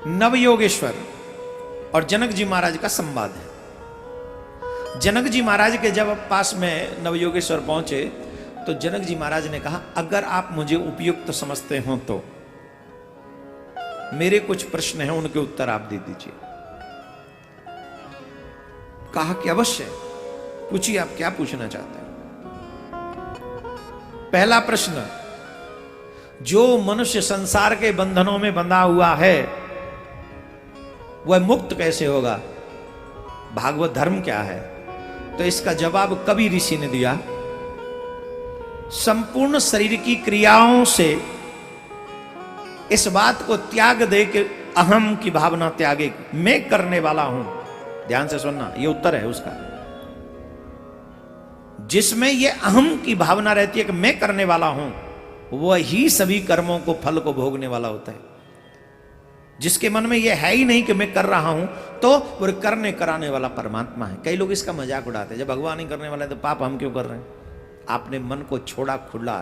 नवयोगेश्वर और जनक जी महाराज का संवाद है। जनक जी महाराज के जब पास में नवयोगेश्वर पहुंचे तो जनक जी महाराज ने कहा, अगर आप मुझे उपयुक्त समझते हो तो मेरे कुछ प्रश्न हैं, उनके उत्तर आप दे दीजिए। कहा कि अवश्य, पूछिए आप क्या पूछना चाहते हैं। पहला प्रश्न, जो मनुष्य संसार के बंधनों में बंधा हुआ है वह मुक्त कैसे होगा? भागवत धर्म क्या है? तो इसका जवाब कवि ऋषि ने दिया, संपूर्ण शरीर की क्रियाओं से इस बात को त्याग दे कि अहम की भावना त्यागे, मैं करने वाला हूं। ध्यान से सुनना, यह उत्तर है उसका। जिसमें यह अहम की भावना रहती है कि मैं करने वाला हूं, वही सभी कर्मों को, फल को भोगने वाला होता है। जिसके मन में यह है ही नहीं कि मैं कर रहा हूं, तो वो करने कराने वाला परमात्मा है। कई लोग इसका मजाक उड़ाते हैं, जब भगवान ही करने वाला है तो पाप हम क्यों कर रहे हैं? आपने मन को छोड़ा खुला,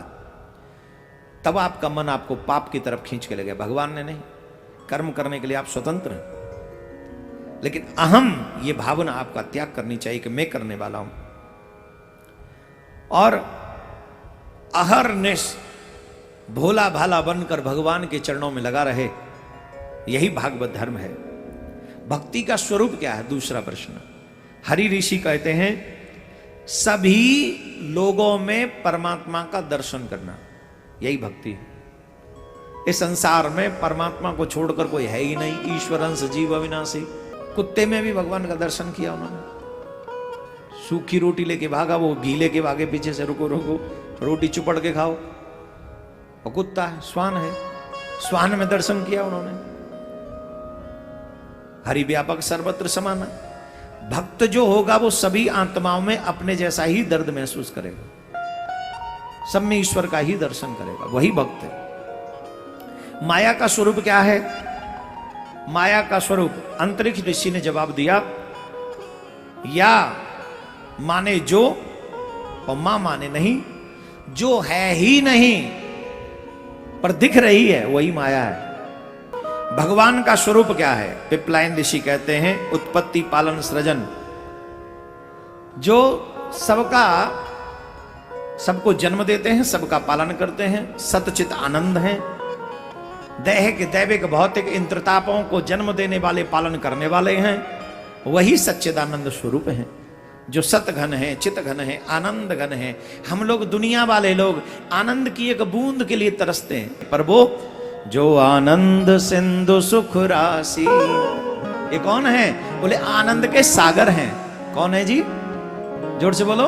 तब आपका मन आपको पाप की तरफ खींच के ले गया। भगवान ने नहीं। कर्म करने के लिए आप स्वतंत्र हैं, लेकिन अहम ये भावना आपका त्याग करनी चाहिए कि मैं करने वाला हूं। और अहरनिश भोला भाला बनकर भगवान के चरणों में लगा रहे, यही भागवत धर्म है। भक्ति का स्वरूप क्या है? दूसरा प्रश्न। हरि ऋषि कहते हैं, सभी लोगों में परमात्मा का दर्शन करना, यही भक्ति है। इस संसार में परमात्मा को छोड़कर कोई है ही नहीं। ईश्वरंस जीव अविनाशी। कुत्ते में भी भगवान का दर्शन किया उन्होंने। सूखी रोटी लेके भागा, वो घी लेके भागे पीछे से, रुको रुको, रोटी चुपड़ के खाओ। और कुत्ता है, श्वान है, श्वान में दर्शन किया उन्होंने। हरि व्यापक सर्वत्र समाना। भक्त जो होगा वो सभी आत्माओं में अपने जैसा ही दर्द महसूस करेगा, सब में ईश्वर का ही दर्शन करेगा, वही भक्त है। माया का स्वरूप क्या है? माया का स्वरूप अंतरिक्ष ऋषि ने जवाब दिया, या माने जो और मां माने नहीं। जो है ही नहीं पर दिख रही है, वही माया है। भगवान का स्वरूप क्या है? पिपलाइन ऋषि कहते हैं, उत्पत्ति पालन सृजन। जो सबको जन्म देते हैं, सबका पालन करते हैं, सतचित आनंद हैं। दैहिक दैविक भौतिक इंद्रतापों को जन्म देने वाले, पालन करने वाले हैं, वही सच्चिदानंद स्वरूप हैं। जो सत घन है, चित घन है, आनंद घन है। हम लोग, दुनिया वाले लोग, आनंद की एक बूंद के लिए तरसते हैं, पर वो जो आनंद सिंधु सुख राशि, ये कौन है? बोले आनंद के सागर हैं। कौन है जी? जोर से बोलो।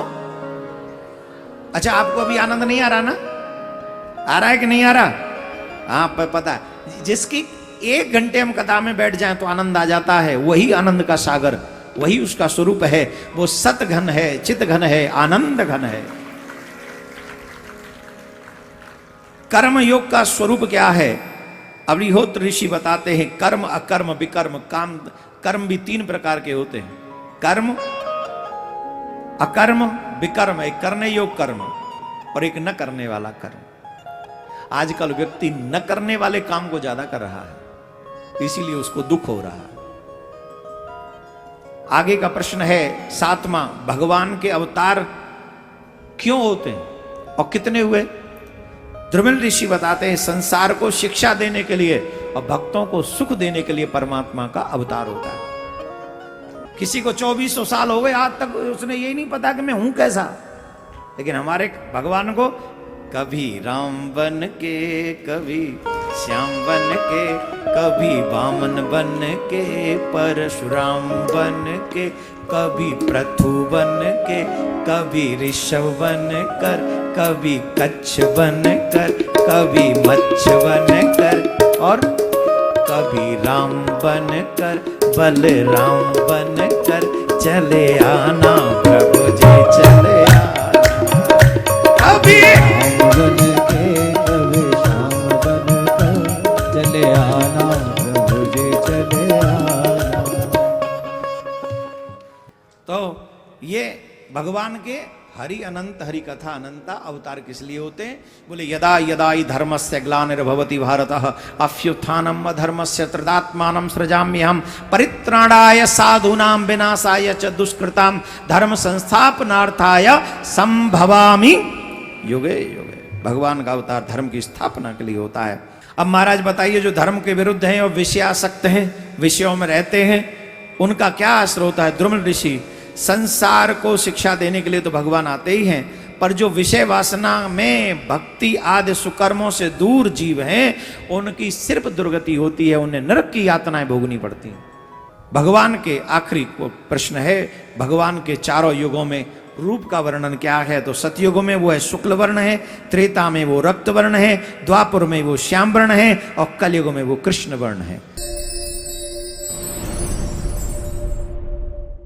अच्छा, आपको अभी आनंद नहीं आ रहा ना? आ रहा है कि नहीं आ रहा? हाँ, पता है। जिसकी 1 घंटे हम कथा में बैठ जाएं तो आनंद आ जाता है, वही आनंद का सागर, वही उसका स्वरूप है। वो सत घन है, चित घन है, आनंद घन है। कर्म योग का स्वरूप क्या है? अग्निहोत्र ऋषि बताते हैं, कर्म अकर्म विकर्म। काम कर्म भी 3 प्रकार के होते हैं, कर्म अकर्म विकर्म। एक करने योग कर्म और एक न करने वाला कर्म। आजकल व्यक्ति न करने वाले काम को ज्यादा कर रहा है, इसीलिए उसको दुख हो रहा है। आगे का प्रश्न है 7वां, भगवान के अवतार क्यों होते हैं और कितने हुए? ध्रुमिल ऋषि बताते हैं, संसार को शिक्षा देने के लिए और भक्तों को सुख देने के लिए परमात्मा का अवतार होता है। किसी को 2400 साल हो गए, आज तक उसने यही नहीं पता कि मैं हूं कैसा। लेकिन हमारे भगवान को कभी राम बन के, कभी श्याम बन के, कभी वामन बन के, परशुराम बन के, कभी पृथु बन के, कभी ऋषभ बन कर, कभी कच्छ बन कर, कभी मच्छ बन कर, और कभी राम बन कर, बलराम बन कर, चले आना प्रभु जी चले आना। कभी बन के, कभी श्याम बन कर, चले आना प्रभु जी चले आना। तो ये भगवान के हरि अनंत, हरि कथा अनंता। अवतार किस लिए होते हैं? बोले यदा यदा हि धर्मस्य ग्लानिर्भवति भारतः अभ्युत्थानम् अधर्मस्य तदात्मानं सृजाम्यहम् परित्राणाय साधूनां विनाशाय च दुष्कृतां धर्म संस्थापनार्थाय संभवामि युगे युगे। भगवान का अवतार धर्म की स्थापना के लिए होता है। अब महाराज बताइए, जो धर्म के विरुद्ध हैं और विषयासक्त हैं, विषयों में रहते हैं, उनका क्या असर होता है? द्रुमल ऋषि, संसार को शिक्षा देने के लिए तो भगवान आते ही हैं, पर जो विषय वासना में भक्ति आदि सुकर्मों से दूर जीव हैं, उनकी सिर्फ दुर्गति होती है, उन्हें नरक की यातनाएं भोगनी पड़ती हैं। भगवान के आखिरी प्रश्न है, भगवान के चारों युगों में रूप का वर्णन क्या है? तो सतयुग में वो है शुक्ल वर्ण है, त्रेता में वो रक्त वर्ण है, द्वापर में वो श्याम वर्ण है और कलयुग में वो कृष्ण वर्ण है।